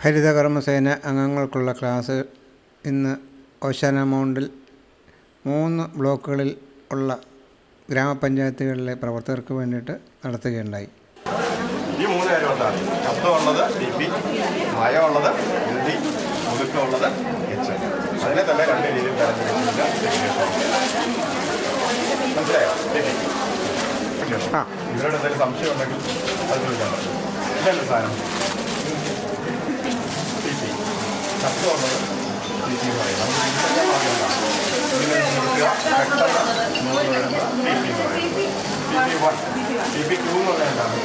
ഹരിതകർമ്മസേന അംഗങ്ങൾക്കുള്ള class ഇന്ന് ഓശാന മൗണ്ടിൽ 3 ബ്ലോക്കുകളിൽ ഉള്ള ഗ്രാമപഞ്ചായത്തുകളിലെ പ്രവർത്തകർക്ക് വേണ്ടിയിട്ട് നടത്തുകയുണ്ടായി. ഈ 3 കാര്യമുണ്ടാണ്. ശബ്ദമുള്ളത് DP, മയമുള്ളത് LD, ഒതുക്കമുള്ളത് HM. അതിനെ തന്നെ 2 രീതിയിൽ തരംതിരിച്ചില്ല. മനസ്സിലായോ? ഇവരോട് എന്തെങ്കിലും സംശയം ഉണ്ടെങ്കിൽ അത് ചോദിക്കാൻ പറ്റും. ഇതല്ല സാധനം. ശബ്ദമുള്ളത് DP എന്ന് പറയും. നമുക്ക് DP2 എന്ന് പറയുന്നതാണ്.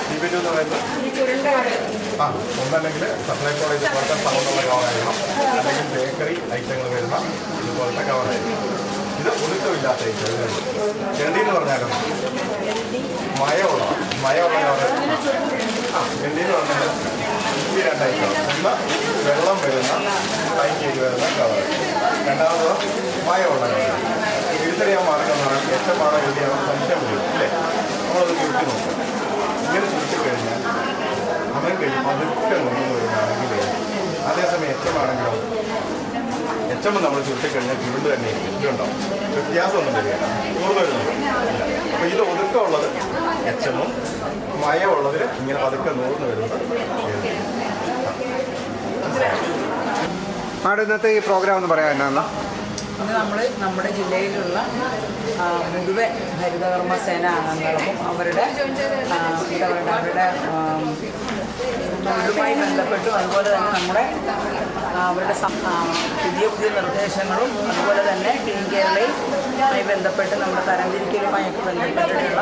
DP2 എന്ന് പറയുന്നത് ഒന്നല്ലെങ്കിൽ സപ്ലൈ കോളേജ് പോലത്തെ സ്ഥലമുള്ള കവറായിരിക്കണം, അല്ലെങ്കിൽ ബേക്കറി ഐറ്റങ്ങൾ വരുന്ന ഇതുപോലത്തെ കവറായിരിക്കണം. ഇത് ഒതുക്കമില്ലാത്ത ഐറ്റം. LD എന്ന് പറഞ്ഞാലും മയമുള്ള കവർ. LD എന്ന് പറഞ്ഞാൽ ഈ 2 ഐറ്റം. ഒന്ന് വെള്ളം വരുന്ന ടൈറ്റ് വരുന്ന കവർ, രണ്ടാമത് മയമുള്ള കവർ. തിരിച്ചറിയാൻ മാർഗം എന്ന് പറഞ്ഞാൽ HM എഴുതിയാണ് സംശയം വരും അല്ലേ? നമ്മളത് ചുരുട്ടി നോക്കും. ഇങ്ങനെ ചുരുട്ടിക്കഴിഞ്ഞാൽ അവൻ പതുക്കെ നോക്കി വരുന്നതാണെങ്കിൽ, അതേസമയം HM ആണെങ്കിലോ HM നമ്മൾ ചുരുട്ടിക്കഴിഞ്ഞാൽ ചുരുണ്ട് തന്നെ ഇതുണ്ടാവും. വ്യത്യാസമൊന്നും വരികയില്ല, നൂറ് വരുന്നുണ്ട്. അപ്പോൾ ഇത് ഒതുക്കമുള്ളത് HM, മയമുള്ളതിൽ ഇങ്ങനെ പതുക്കെ നൂർന്ന് വരുന്നത്. ഇന്നത്തെ ഈ പ്രോഗ്രാം എന്ന് പറയാൻ എന്നാ? ഇന്ന് നമ്മൾ നമ്മുടെ ജില്ലയിലുള്ള മുഴുവൻ ഹരിതകർമ്മസേന അംഗങ്ങൾക്കും അവരുടെ തൊഴിലുമായി ബന്ധപ്പെട്ടും, അതുപോലെ തന്നെ അവരുടെ പുതിയ നിർദ്ദേശങ്ങളും, അതുപോലെ തന്നെ ടീം കേരളയുമായി ബന്ധപ്പെട്ട് നമ്മുടെ തരംതിരിക്കലുമായൊക്കെ ബന്ധപ്പെട്ടിട്ടുള്ള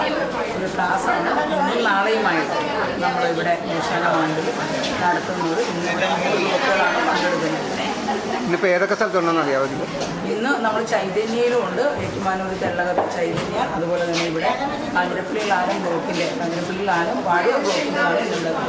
ഒരു ക്ലാസ്സാണ് ഇന്നും നാളെയുമായിട്ട് നമ്മളിവിടെ ഓശാന മൗണ്ടിൽ നടത്തുന്നത്. ഇന്നിവിടെ 3 ഗ്രൂപ്പുകളാണ് പങ്കെടുക്കുന്നത്. ഇന്നിപ്പോൾ ഏതൊക്കെ സ്ഥലത്തുണ്ടെന്ന് അറിയാമോ? ഇന്ന് നമ്മൾ ചൈതന്യയിലും ഉണ്ട്, ഏറ്റുമാനൂർ തെള്ളകത്ത് ചൈതന്യ, അതുപോലെ തന്നെ ഇവിടെ കാഞ്ഞിരപ്പള്ളിയിലാലും വാഴൂർ ബ്ലോക്കിലാണ് ഇന്നുള്ളത്.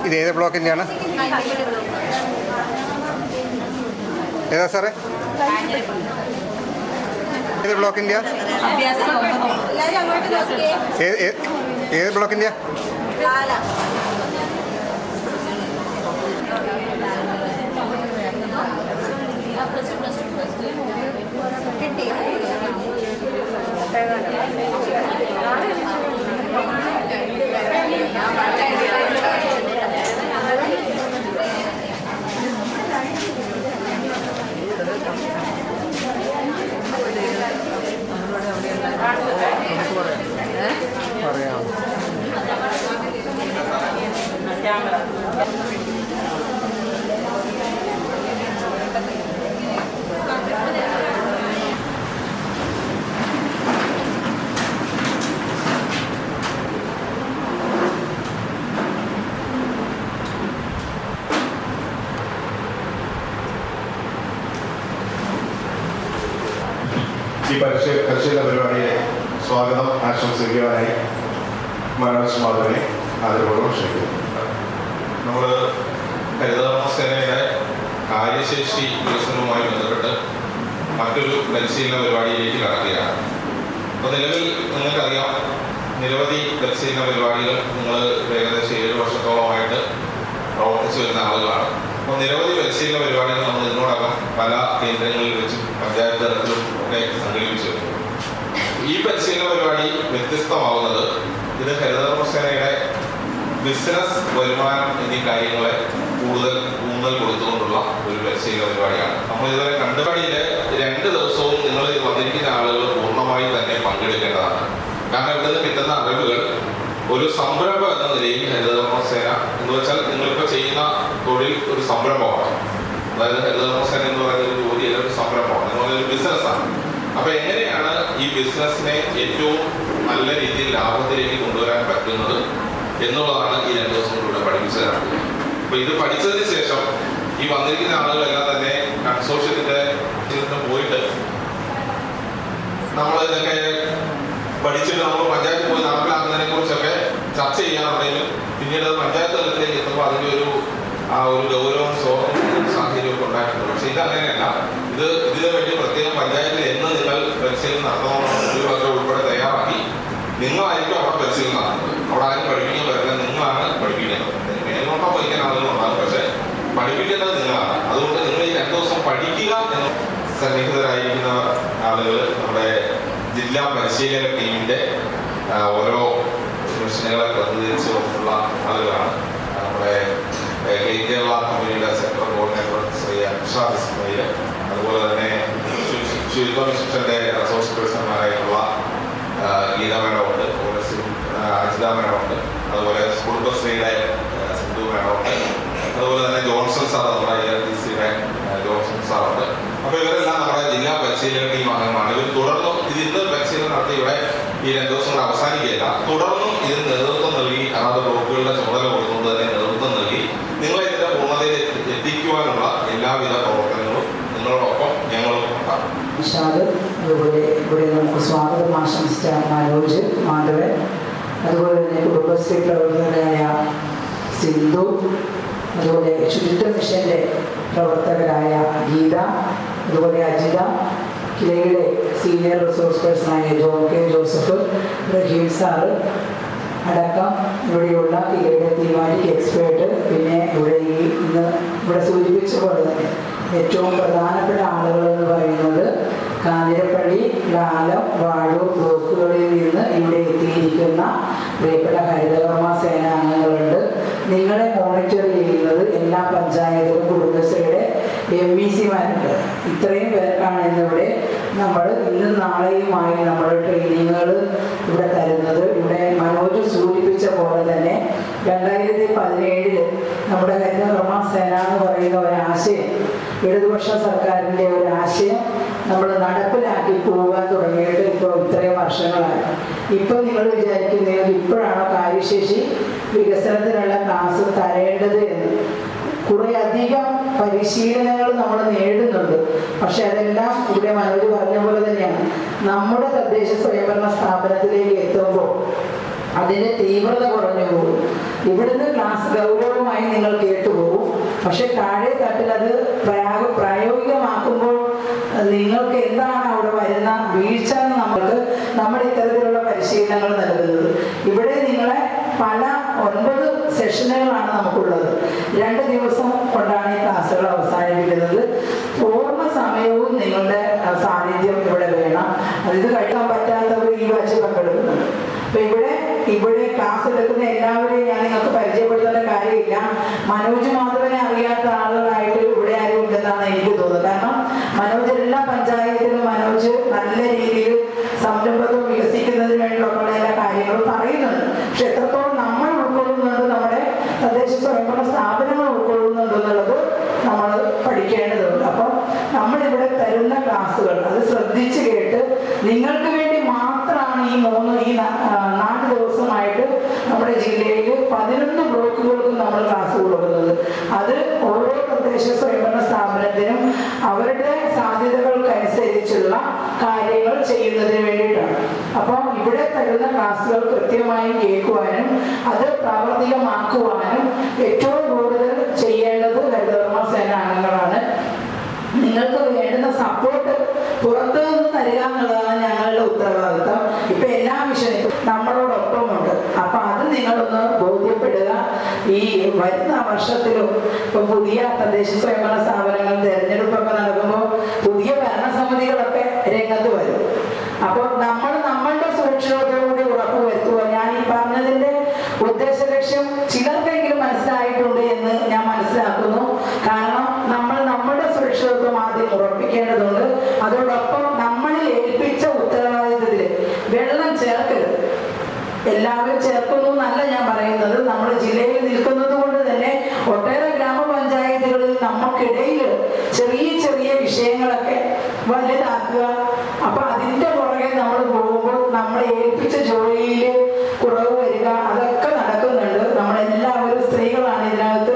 ഇത് ഏത് ബ്ലോക്കിൻ്റെയാണ്? ഏതാ സാറേ? ഏത് ബ്ലോക്കിൻ്റെയാ? ഏത് ബ്ലോക്കിൻ്റെയാ? പറയാം. ഈ പരിശീലന പരിപാടിയെ സ്വാഗതം ആശംസിക്കുവാനായി മനോജ് മാധവനെ ആദരപൂർവ്വം ക്ഷണിക്കുന്നു. നമ്മൾ ഹരിതകർമ്മസേനയുടെ കാര്യശേഷി വികസനവുമായി ബന്ധപ്പെട്ട് മറ്റൊരു പരിശീലന പരിപാടിയിലേക്ക് കടക്കുകയാണ്. അപ്പോൾ നിലവിൽ നിങ്ങൾക്കറിയാം, നിരവധി പരിശീലന പരിപാടികൾ നിങ്ങൾ ഏകദേശം 7 വർഷത്തോളമായിട്ട് പ്രവർത്തിച്ചു വരുന്ന ആളുകളാണ്. അപ്പോൾ നിരവധി പരിശീലന പരിപാടികൾ നമ്മൾ ഇതിനോടകം പല കേന്ദ്രങ്ങളിൽ വെച്ചും പഞ്ചായത്ത് തലത്തിലും ഒക്കെ സംഘടിപ്പിച്ചു വരുന്നു. ഈ പരിശീലന പരിപാടി വ്യത്യസ്തമാവുന്നത് ഇത് ഹരിതകർമ്മസേനയുടെ ബിസിനസ് വരുമാനം എന്നീ കാര്യങ്ങളെ കൂടുതൽ ഊന്നൽ കൊടുത്തുകൊണ്ടുള്ള ഒരു പരിശീലന പരിപാടിയാണ്. നമ്മൾ ഇതുവരെ കണ്ടുപടിയിലെ 2 ദിവസവും നിങ്ങൾ വന്നിരിക്കുന്ന ആളുകൾ പൂർണ്ണമായി തന്നെ പങ്കെടുക്കേണ്ടതാണ്. കാരണം ഇവിടെ നിന്ന് കിട്ടുന്ന അറിവുകൾ ഒരു സംരംഭം എന്ന നിലയിൽ ഹരിതകർമ്മസേന എന്ന് വെച്ചാൽ നിങ്ങളിപ്പോൾ ചെയ്യുന്ന തൊഴിൽ ഒരു സംരംഭമാണ്. അതായത് ഹരിതകർമ്മസേന എന്ന് പറയുന്ന ഒരു ജോലിയല്ല, ഒരു സംരംഭമാണ്, എന്ന് പറയുന്ന ഒരു ബിസിനസ്സാണ്. അപ്പൊ എങ്ങനെയാണ് ഈ ബിസിനസ്സിനെ ഏറ്റവും നല്ല രീതിയിൽ ലാഭത്തിലേക്ക് കൊണ്ടുവരാൻ പറ്റുന്നത് എന്നുള്ളതാണ് ഈ 2 ദിവസം കൂടെ പഠിപ്പിച്ചു തരാം. അപ്പൊ ഇത് പഠിച്ചതിന് ശേഷം ഈ വന്നിരിക്കുന്ന ആളുകളെല്ലാം തന്നെ കൺസോർഷ്യത്തിന്റെ പോയിട്ട് നമ്മൾ ഇതൊക്കെ പഠിച്ചിട്ട് നമ്മൾ പഞ്ചായത്തിൽ പോയി നടപ്പിലാക്കുന്നതിനെ കുറിച്ചൊക്കെ ചർച്ച ചെയ്യാറുണ്ടെങ്കിലും പിന്നീട് അത് പഞ്ചായത്ത് തലത്തിലേക്ക് എത്തുമ്പോൾ അതിൻ്റെ ഒരു ഗൗരവം അങ്ങനെയല്ല. ഇതിനു വേണ്ടി പ്രത്യേകം പഞ്ചായത്തിൽ എന്ന് നിങ്ങൾ പരിശീലനം നടത്തണമെന്ന് ഉൾപ്പെടെ തയ്യാറാക്കി നിങ്ങളായിരിക്കും അവിടെ പരിശീലനം നടത്തുന്നത്. അവിടെ ആരും പഠിപ്പിക്കാൻ പറ്റില്ല, നിങ്ങളാണ് പഠിപ്പിക്കുന്നത്. മേൽനോട്ടം വഹിക്കാൻ ആളുകളുണ്ടാകും, പക്ഷെ പഠിപ്പിക്കേണ്ടത് നിങ്ങളാണ്. അതുകൊണ്ട് നിങ്ങൾ ഈ 2 ദിവസം പഠിക്കുക എന്ന് സന്നിഹിതരായിരിക്കുന്ന ആളുകൾ നമ്മുടെ ജില്ലാ പരിശീലക ടീമിന്റെ ഓരോ മിഷനുകളെ പ്രതിനിധീകരിച്ചു കൊണ്ടുള്ള ആളുകളാണ്. നമ്മുടെ കേരള കമ്പനിയുടെ സെക്ടർ കോർഡിനേറ്റർ ശ്രീ അക്ഷാ ഇസ്മയിൽ, അതുപോലെ തന്നെ ശുചിത്വ മിഷന്റെ റിസോഴ്സ് പേഴ്സൺമാരായിട്ടുള്ള ഗീത മേഡമുണ്ട്, അതുപോലെ അജിത മേഡമുണ്ട്, അതുപോലെ കുടുംബശ്രീയുടെ സിന്ധു മേഡമുണ്ട്, അതുപോലെ തന്നെ ജോൺസൺ സാർ, നമ്മുടെ IRTCയുടെ ജോൺസൺ സാറുണ്ട്. അപ്പോൾ ഇവരെല്ലാം നമ്മുടെ ജില്ലാ പരിശീലന ടീം അംഗങ്ങളാണ്. ഇവർ തുടർന്നും ഇന്ന് പരിശീലനം നടത്തി ഇവിടെ ഈ 2 ദിവസം കൂടെ അവസാനിക്കുകയില്ല. തുടർന്നും ഇതിന് നേതൃത്വം നൽകി അതാത് ബ്ലോക്കുകളുടെ ചുമതല കൊടുക്കുന്നത് തന്നെ നേതൃത്വം നൽകി നിങ്ങളെ ഇതിന്റെ പൂർണ്ണതയിൽ എത്തിക്കുവാനുള്ള എല്ലാവിധ പ്രവർത്തനങ്ങളും നിങ്ങളോടൊപ്പം ഞങ്ങളും ഉണ്ടാകും. അതുപോലെ ഇവിടെ നമുക്ക് സ്വാഗതം ആശംസിച്ച മനോജ് മാധവൻ, അതുപോലെ തന്നെ കുടുംബശ്രീ പ്രവർത്തകരായ സിന്ധു, അതുപോലെ ശുചിത്വ മിഷന്റെ പ്രവർത്തകരായ ഗീത, അതുപോലെ അജിത, കിലയുടെ സീനിയർ റിസോഴ്സ് പേഴ്സണായ ജോൺ കെ ജോസഫ്, റഹീം സാറ് അടക്കം ഇവിടെയുള്ള കിലയുടെ തീരുമാനിക്ക് എക്സ്പേർട്ട്, പിന്നെ ഇന്ന് ഇവിടെ സൂചിപ്പിച്ച പോലെ തന്നെ ഏറ്റവും പ്രധാനപ്പെട്ട ആളുകൾ എന്ന് പറയുന്നത് കാഞ്ഞിരപ്പള്ളി, ലാലം, വാഴൂർ ബ്ലോക്കുകളിൽ നിന്ന് ഇവിടെ എത്തിയിരിക്കുന്ന പ്രിയപ്പെട്ട ഹരിതകർമ്മ സേനാംഗങ്ങളുണ്ട്. നിങ്ങളെ മോണിറ്റർ ചെയ്യുന്നത് എല്ലാ പഞ്ചായത്തിലും കുടുംബശ്രീയുടെ MECമാരുണ്ട്. ഇത്രയും പേർക്കാണ് ഇന്നിവിടെ നമ്മൾ ഇന്നും നാളെയുമായി നമ്മൾ ട്രെയിനിങ്ങുകൾ ഇവിടെ തരുന്നത്. ഇവിടെ മനോജ് സൂചിപ്പിച്ച പോലെ തന്നെ 2017 നമ്മുടെ ഹരിതകർമ്മ സേന എന്ന് പറയുന്ന ഒരാശയം, ഇടതുപക്ഷ സർക്കാരിൻ്റെ ഒരാശയം നമ്മൾ നടപ്പിലാക്കി പോകാൻ തുടങ്ങിയിട്ട് ഇപ്പോൾ ഇത്രയും വർഷങ്ങളായി. ഇപ്പം നിങ്ങൾ വിചാരിക്കുന്നത് ഇപ്പോഴാണോ കാര്യശേഷി വികസനത്തിനുള്ള ക്ലാസ് തരേണ്ടത് എന്ന്. കുറേ അധികം പരിശീലനങ്ങൾ നമ്മൾ നേടുന്നുണ്ട്. പക്ഷെ അതെല്ലാം ഇവിടെ മനോജ് പറഞ്ഞ പോലെ തന്നെയാണ്. നമ്മുടെ തദ്ദേശ സ്വയംഭരണ സ്ഥാപനത്തിലേക്ക് എത്തുമ്പോൾ അതിൻ്റെ തീവ്രത കുറഞ്ഞു പോകും. ഇവിടുന്ന് ക്ലാസ് ഗൗരവമായി നിങ്ങൾ കേട്ടുപോകും. പക്ഷെ താഴെ തട്ടിൽ അത് പ്രായോഗികമാക്കുമ്പോൾ നിങ്ങൾക്ക് എന്താണ് അവിടെ വരുന്ന വീഴ്ച എന്ന് നമ്മൾ ഇത്തരത്തിലുള്ള പരിശീലനങ്ങൾ നൽകുന്നത്. ഇവിടെ നിങ്ങളെ പല 9 സെഷനുകളാണ് നമുക്കുള്ളത്. 2 ദിവസം കൊണ്ടാണ് ഈ ക്ലാസ്സുകൾ അവസാനിപ്പിക്കുന്നത്. പൂർണ്ണ സമയവും നിങ്ങളുടെ സാന്നിധ്യം ഇവിടെ വേണം. ഇത് കഴിക്കാൻ പറ്റാത്തവർ ഈ വച്ച് പങ്കെടുക്കുന്നുണ്ട്. അപ്പൊ ഇവിടെ ക്ലാസ് എടുക്കുന്ന എല്ലാവരെയും ഞാൻ നിങ്ങൾക്ക് പരിചയപ്പെടുത്തേണ്ട കാര്യമില്ല. മനോജ് മാധവനെ അറിയാത്ത ആളുകളായിട്ട് ഇവിടെ ആരും ഇല്ലെന്നാണ് എനിക്ക് തോന്നുന്നത്. കാരണം മനോജ് എല്ലാ പഞ്ചായത്തിലും മനോജ് നല്ല രീതിയിൽ സംരംഭത്വം വികസിക്കുന്നതിന് വേണ്ടിയുള്ള എല്ലാ കാര്യങ്ങളും പറയുന്നുണ്ട്. പക്ഷെ എത്രത്തോളം നമ്മൾ ഉൾക്കൊള്ളുന്നുണ്ട്, നമ്മുടെ തദ്ദേശ സ്വയംഭരണ സ്ഥാപനങ്ങൾ ഉൾക്കൊള്ളുന്നുണ്ട് എന്നുള്ളത് നമ്മൾ പഠിക്കേണ്ടതുണ്ട്. അപ്പം നമ്മളിവിടെ തരുന്ന ക്ലാസ്സുകൾ അത് ശ്രദ്ധിച്ച് കേട്ട് നിങ്ങൾക്ക് വേണ്ടി മാത്രമാണ് ഈ 4 ദിവസമായിട്ട് നമ്മുടെ ജില്ലയിൽ 11 ബ്ലോക്കുകൾക്കും നമ്മൾ ക്ലാസ് കൊടുക്കുന്നത്. അത് ഓരോ തദ്ദേശ സ്വയംഭരണ സ്ഥാപനത്തിനും അവരുടെ സാധ്യതകൾക്കനുസരിച്ചുള്ള കാര്യങ്ങൾ ചെയ്യുന്നതിന് വേണ്ടിയിട്ടാണ്. അപ്പം ഇവിടെ തരുന്ന ക്ലാസ്സുകൾ കൃത്യമായി കേൾക്കുവാനും അത് പ്രാവർത്തികമാക്കുവാനും ഏറ്റവും കൂടുതൽ ചെയ്യേണ്ടത് ഹരിതകർമ്മ സേനാംഗങ്ങളാണ്. നിങ്ങൾക്ക് വേണ്ടുന്ന സപ്പോർട്ട് പുറത്തു നിന്ന് തരിക എന്നുള്ളതാണ് ഞങ്ങളുടെ ഉത്തരവാദിത്വം. ഇപ്പൊ എല്ലാ മിഷനും നമ്മളോടൊപ്പമുണ്ട്. അപ്പൊ അത് നിങ്ങളൊന്ന് ബോധ്യപ്പെടുക. ഈ വരുന്ന വർഷത്തിലും ഇപ്പൊ പുതിയ തദ്ദേശ സ്വയംഭരണ സ്ഥാപനങ്ങൾ തെരഞ്ഞെടുപ്പൊക്കെ നടക്കുമ്പോൾ പുതിയ ഭരണസമിതികളൊക്കെ രംഗത്ത് വരും. അപ്പോൾ നമ്മളുടെ സുരക്ഷിതത്വം ഉറപ്പുവരുത്തുക. ഞാൻ ഈ പറഞ്ഞതിന്റെ ഉദ്ദേശ ലക്ഷ്യം ചിലർക്കെങ്കിലും മനസ്സിലായിട്ടുണ്ട് എന്ന് ഞാൻ മനസ്സിലാക്കുന്നു. കാരണം നമ്മുടെ സുരക്ഷിതത്വം ആദ്യം ഉറപ്പിക്കേണ്ടതുണ്ട്. അതോടൊപ്പം നമ്മളിൽ ഏൽപ്പിച്ച ഉത്തരവാദിത്തത്തിൽ വെള്ളം ചേർക്കരുത്. എല്ലാവരും ചേർക്കുന്നു എന്നല്ല ഞാൻ പറയുന്നത്. നമ്മുടെ ജില്ലയിൽ നിൽക്കുന്നത് കൊണ്ട് തന്നെ ഒട്ടേറെ ഗ്രാമപഞ്ചായത്തുകളിൽ നമുക്കിടയിൽ ചെറിയ ചെറിയ വിഷയങ്ങളൊക്കെ വലുതാക്കുക. അപ്പൊ അതിന്റെ പുറകെ നമ്മൾ പോകുമ്പോൾ നമ്മളെ ഏൽപ്പിച്ച ജോലിയിൽ കുറവ് വരിക, അതൊക്കെ നടക്കുന്നുണ്ട്. നമ്മളെല്ലാവരും സ്ത്രീകളാണ് ഇതിനകത്ത്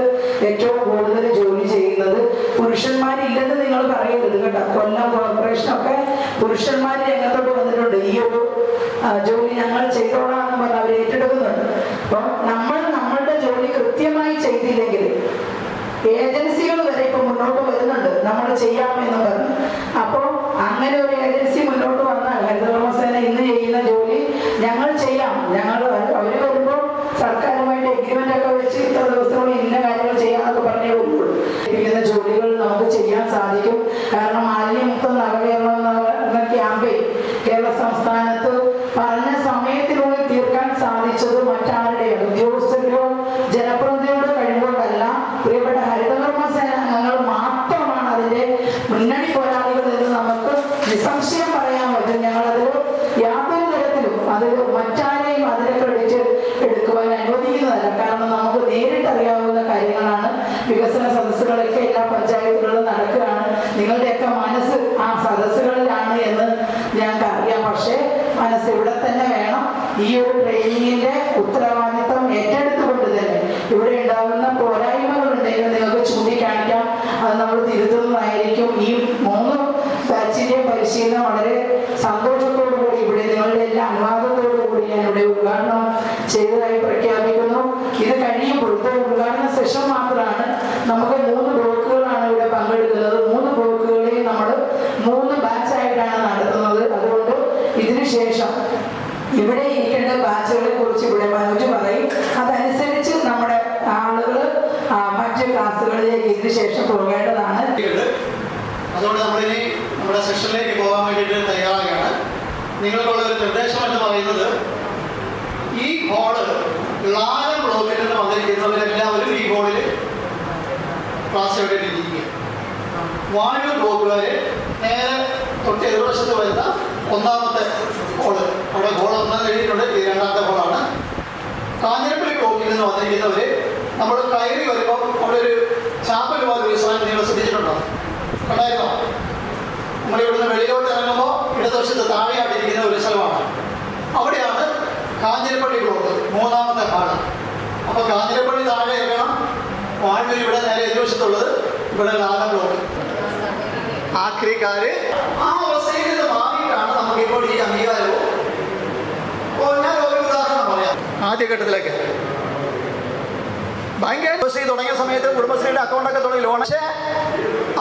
ഏറ്റവും കൂടുതൽ ജോലി ചെയ്യുന്നത്. പുരുഷന്മാരില്ലെന്ന് നിങ്ങൾ പറയരുത് കേട്ടോ. കൊല്ലം കോർപ്പറേഷനൊക്കെ പുരുഷന്മാർ രംഗത്തോട്ട് വന്നിട്ടുണ്ട്. ഈ ഒരു ജോലി ഞങ്ങൾ ചെയ്തോളാന്ന് പറഞ്ഞ് അവർ ഏറ്റെടുക്കുന്നുണ്ട്. അപ്പം നമ്മളുടെ ജോലി കൃത്യമായി ചെയ്തില്ലെങ്കിൽ ഏജൻസികൾ വരെ ഇപ്പൊ മുന്നോട്ട് വരുന്നുണ്ട്, നമ്മൾ ചെയ്യാമെന്ന് പറഞ്ഞു. അപ്പോൾ അങ്ങനെ ഒരു ഏജൻസി മുന്നോട്ട് വന്നാൽ ഹരിതകർമ്മസേന ഇന്ന് ചെയ്യുന്ന ജോലി ഞങ്ങൾ ചെയ്യാം. അവർ വരുമ്പോൾ സർക്കാരുമായിട്ട് എഗ്രിമെന്റ് ഒക്കെ വെച്ച് ഇത്ര ദിവസങ്ങൾ ഇന്ന കാര്യങ്ങൾ ചെയ്യാമെന്നൊക്കെ പറഞ്ഞേ ഉള്ളൂ. ഇരിക്കുന്ന ജോലികൾ നമുക്ക് ചെയ്യാൻ സാധിക്കും. കാരണം മാലിന്യമുക്ത നവകേരളം എന്ന ക്യാമ്പയിൻ കേരള സംസ്ഥാനത്ത് പറഞ്ഞ സമയത്തിനുള്ളിൽ തീർക്കാൻ സാധിച്ചത് മറ്റാരുടെയാണ്, ഉദ്യോഗസ്ഥരുടെയോ ജനപ്രതിനിധികളുടെ കഴിവുകൊണ്ടല്ല, പ്രിയപ്പെട്ട ഹരിതകർമ്മസേന അംഗങ്ങൾ മാത്രമാണ് അതിന്റെ മുന്നണി പോരാളികൾ എന്ന് നമുക്ക് നിസ്സംശയം പറയാൻ പറ്റും. ഞങ്ങളതിൽ യാതൊരു തരത്തിലും അത് മറ്റാരെയും അതിനെ ക്രെഡിറ്റ് എടുക്കുവാൻ അനുവദിക്കുന്നതല്ല. കാരണം നമുക്ക് നേരിട്ടറിയാവുന്ന കാര്യങ്ങളാണ്. വികസന സദസ്സുകളൊക്കെ എല്ലാ പഞ്ചായത്തുകളിലും നടക്കുകയാണ്. നിങ്ങളുടെയൊക്കെ മനസ്സ് ആ സദസ്സുകളിലാണ് എന്ന് ഞങ്ങൾക്ക് അറിയാം. പക്ഷേ മനസ്സ് ഇവിടെ തന്നെ വേണം. ഈ ഒരു ട്രെയിനിങ്ങിന്റെ ഉത്തരവാദിത്തം ഏറ്റെടുത്തുകൊണ്ട് തന്നെ ഇവിടെ ഉണ്ടാകുന്ന പോരായ്മകളുണ്ടെങ്കിൽ നിങ്ങൾക്ക് ചൂണ്ടിക്കാണിക്കാം, അത് നമ്മൾ തിരുത്തുന്നതായിരിക്കും. ഈ 3 ബാച്ചിന്റെ പരിശീലനം വളരെ സന്തോഷത്തോടു കൂടി ഇവിടെ നിങ്ങളുടെ എല്ലാ അനുവാദത്തോടു കൂടി ഞാൻ ഇവിടെ ഉദ്ഘാടനം ചെയ്തതായി പ്രഖ്യാപിക്കുന്നു. ഇത് കഴിയുമ്പോൾ ഇത് ഉദ്ഘാടന സെഷൻ മാത്രമാണ്. നമുക്ക് 3 ബ്ലോക്കുകളാണ് ഇവിടെ പങ്കെടുക്കുന്നത്. 3 ബ്ലോക്കുകളെയും നമ്മൾ 3 ബാച്ചായിട്ടാണ് നടത്തുന്നത്. അതുകൊണ്ട് ഇതിനുശേഷം ഇവിടെ ഇരിക്കേണ്ട ബാച്ചുകളെ കുറിച്ച് ഇവിടെ മനോജ് പറയും. അതനുസരിച്ച് നമ്മുടെ ആളുകൾ മറ്റ് ക്ലാസ്സുകളിലേക്ക് ഇതിനുശേഷം പോകേണ്ടതാണ്. അതുകൊണ്ട് നമ്മളിനി നമ്മുടെ സെഷനിലേക്ക് പോകാൻ വേണ്ടിയിട്ട് തയ്യാറാകുകയാണ്. നിങ്ങൾക്കുള്ള ഒരു നിർദ്ദേശം എന്ന് പറയുന്നത്, ഈ ഹോള് ലാലം ബ്ലോക്കിൽ നിന്ന് വന്നിരിക്കുന്നവരെല്ലാവരും ഈ ഹോളിൽ ക്ലാസ് എടുത്തിരിക്കുക. വാഴൂർ ബ്ലോക്കുകാരെ നേരെ തൊട്ട് എതിർവശത്ത് വരുന്ന 1ാമത്തെ ഹോള്, അവിടെ ഹോൾ 1 എഴുതിയിട്ടുണ്ട്, ഇത് 2ാമത്തെ ഹോളാണ്. കാഞ്ഞിരപ്പള്ളി ബ്ലോക്കിൽ നിന്ന് വന്നിരിക്കുന്നവർ നമ്മൾ കയറി വരുമ്പോൾ അവിടെ ഒരു ചാപ്പൽ പോലെ ഒരു സാധനം നിങ്ങൾ ശ്രദ്ധിച്ചിട്ടുണ്ടോ? കണ്ടായിരുന്നോ? നമ്മളിവിടുന്ന് വെളിയിലോട്ട് ഇറങ്ങുമ്പോൾ ഇടതുവശത്ത് താഴെയായിട്ടിരിക്കുന്ന ഒരു സ്ഥലമാണ്. അവിടെയാണ് കാഞ്ഞിരപ്പള്ളി ബ്ലോക്ക്, 3ാമത്തെ ഹാള്. അപ്പോൾ കാഞ്ഞിരപ്പള്ളി താഴെ ഇറങ്ങണം. വാഴൂർ ഇവിടെ നേരെ എതിർവശത്തുള്ളത്, ഇവിടെ ലാലം ബ്ലോക്ക്. ആക്രിക്കാര് ആ അവസ്ഥയിൽ നിന്ന് മാറിയിട്ടാണ് നമുക്കിപ്പോൾ ഈ അംഗീകാരവും. ഞാൻ ഒരു ഉദാഹരണം പറയാം. ആദ്യഘട്ടത്തിലേക്ക് ബാങ്ക് കുടുംബശ്രീ തുടങ്ങിയ സമയത്ത് കുടുംബശ്രീയുടെ അക്കൗണ്ടൊക്കെ തുടങ്ങി ലോൺ, പക്ഷേ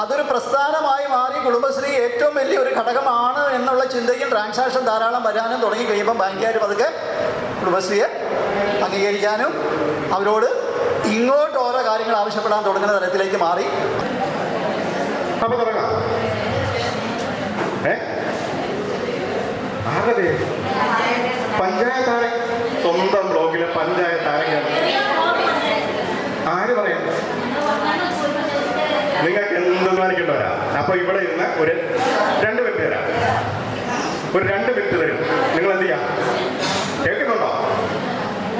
അതൊരു പ്രസ്ഥാനമായി മാറി കുടുംബശ്രീ ഏറ്റവും വലിയൊരു ഘടകമാണ് എന്നുള്ള ചിന്തയും ട്രാൻസാക്ഷൻ ധാരാളം വരാനും തുടങ്ങി കഴിയുമ്പോൾ ബാങ്കുകാർ പതുക്കെ കുടുംബശ്രീയെ അംഗീകരിക്കാനും അവരോട് ഇങ്ങോട്ട് ഓരോ കാര്യങ്ങൾ ആവശ്യപ്പെടാൻ തുടങ്ങുന്ന തരത്തിലേക്ക് മാറി. അപ്പോൾ തുടങ്ങാം. ആരുടെ പേര്? പഞ്ചായത്താരെ, സ്വന്തം ബ്ലോക്കിലെ പഞ്ചായത്താരൊക്കെയാണ്. ആര് പറയാം? നിങ്ങൾക്ക് എന്ത് കാണിക്കേണ്ടി വരാം. അപ്പൊ ഇവിടെ ഇരുന്ന് ഒരു 2 മിനിറ്റ് തരാം. ഒരു 2 മിനിറ്റ് തരും. നിങ്ങൾ എന്ത് ചെയ്യാം? കേൾക്കുന്നുണ്ടോ?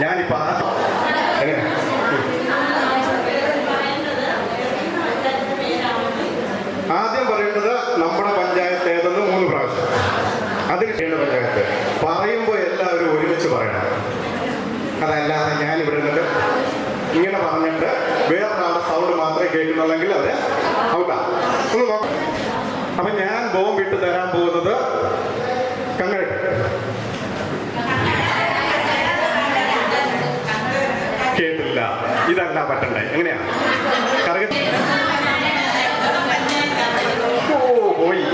ഞാനിപ്പോ എങ്ങനെ ആദ്യം പറയേണ്ടത് നമ്മുടെ പഞ്ചായത്ത് ഏതെന്ന് 3 പ്രാവശ്യം. അതിന് ചെയ്യേണ്ട പഞ്ചായത്ത് പറയുമ്പോൾ എല്ലാവരും ഒരുമിച്ച് പറയണം. അതല്ലാതെ ഞാനിവിടെ നിന്നിട്ട് ഇങ്ങനെ പറഞ്ഞിട്ട് വേറൊരാളുടെ സൗണ്ട് മാത്രമേ കേൾക്കുന്നുള്ളെങ്കിൽ അത് ഔട്ടാ. ഒന്ന് നോക്കാം. അപ്പം ഞാൻ ബോംബിട്ട് തരാൻ പോകുന്നത് കങ്ങഴ്. കേട്ടില്ല. ഇതല്ല പറ്റണ്ടേ? എങ്ങനെയാ? കറകി പോയി.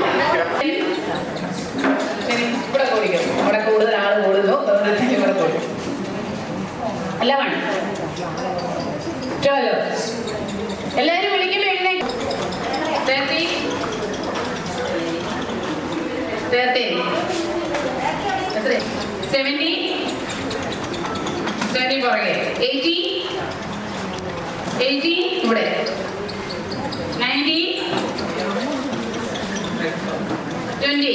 ഇവിടെ കൂടിക്കും. അവിടെ കൂടുതൽ ആൾ കൂടുന്നു, ഇവിടെ കൂടി. അല്ല വേണം. ചലോ എല്ലാവരും വിളിക്കുമ്പോൾ എഴുന്നേ. 13 എത്ര? 70 പുറകെ 80 ഇവിടെ 90 20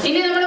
ഇനി നമ്മൾ